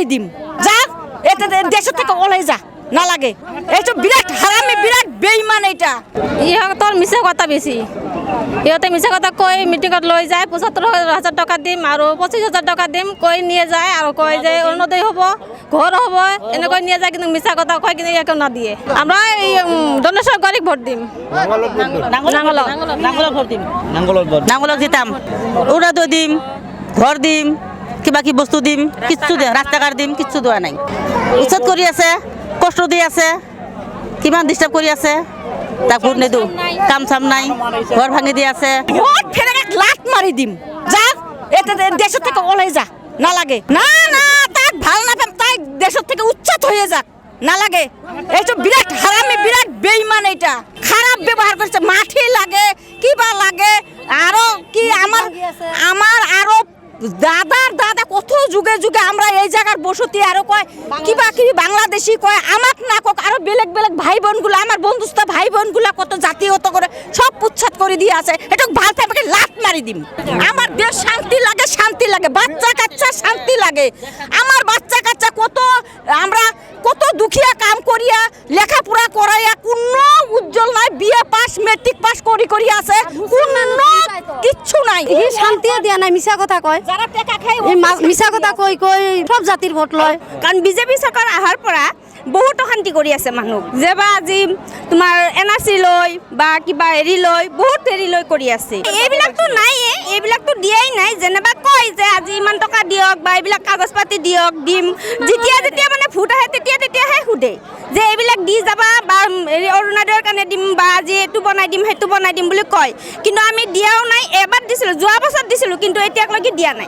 মারি দিম যা এতে দেশ থেকে ওলাই যা না লাগে এইসব বিরাট হারামি বিরাট বেইমান এটা ইহঁতৰ মিছা কথা বেছি ইহঁতে মিছা কথা কৈ মিটিঙত লৈ যায় ৭৫,০০০ টকা দিম আৰু ২৫,০০০ টকা দিম কৈ নিয়ে যায় আৰু কয় যে অৰুণোদয় হ'ব ঘৰ হ'ব এনেকৈ নিয়ে যায় কিন্তু মিছা কথা কয় কিন্তু একো নাদিয়ে আমরা এই দণ্ডেশ্বৰ গড়িক ভোট দিম নাঙ্গলত ভোট দিম নাঙ্গলত দিতাম অৰুণোদয় দিম ঘৰ দিম কিবা কি বস্তু দিম কিচ্ছু দিয়া ৰাস্তা ঘাট দিম কিচ্ছু দেওয়া নাই উচ্ছেদ কৰি আছে কষ্ট দি আছে কিমান ডিস্টার্ব কৰি আছে তাক ভোট নিদিওঁ কাম চাম নাই ঘৰ ভাঙি দি আছে ভোট ফেলে লাত মারি দিম যা এতে দেশ থেকে ওলাই যা না লাগে না না তাক ভাল না পাম তাই দেশ থেকে উচ্ছেদ হয়ে যাক না লাগে এইসব বিরাট হারামি বিরাট বেইমান এটা খারাপ ব্যবহার করছে মাটি লাগে কিবা লাগে আরো কি আমার আরো দাদার দাদা কত যুগে যুগে আমরা এই জায়গার বসতি আরো কয় কিবা কি বাংলাদেশি কয় আমাক না কক আরো বেলেগ বেলেগ ভাই বোনগুলো আমার বন্ধুস্থ ভাই বোনগুলো কত জাতীয়ত করে সব পুচ্ছাত করে দিয়ে আছে এটা ভাল থাকবে লাত মারি দিম আমার দেশ শান্তি লাগে বাচ্চা কাচ্চা শান্তি লাগে আমার বাচ্চা কাচ্চা কত আমরা কত দুখিয়া কাম করিয়া লেখাপড়া করাইয়া কোনো উজ্জ্বল নাই বিয়ে পাস মেট্রিক পাস করি আছে কোনো কিচ্ছু নাই এই শান্তিও দিয়া নাই মিছা কথা কয় যারা টাকা খায় এই মিছা কথা কই সব জাতির ভোট লয় কাৰণ বিজেপি চৰকাৰ অহাৰ পৰা বহুত অশান্তি কৰি আছে মানুহ যেবা আজি তোমাৰ এনআৰচি লৈ বা কিবা হেৰি লৈ বহুত হেৰি লৈ কৰি আছে এইবিলাকতো নাইয়ে এইবিলাকতো দিয়াই নাই যেনেবা কয় যে আজি ইমান টকা দিয়ক বা এইবিলাক কাগজ পাতি দিয়ক দিম যেতিয়া মানে ভোট আহে তেতিয়াহে সোধে যে এইবিলাক দি যাবা বা হেৰি অৰুণোদয়ৰ কাৰণে দিম বা আজি এইটো বনাই দিম সেইটো বনাই দিম বুলি কয় কিন্তু আমি দিয়াও নাই এবাৰ দিছিলোঁ যোৱা বছৰ দিছিলোঁ কিন্তু এতিয়ালৈকে দিয়া নাই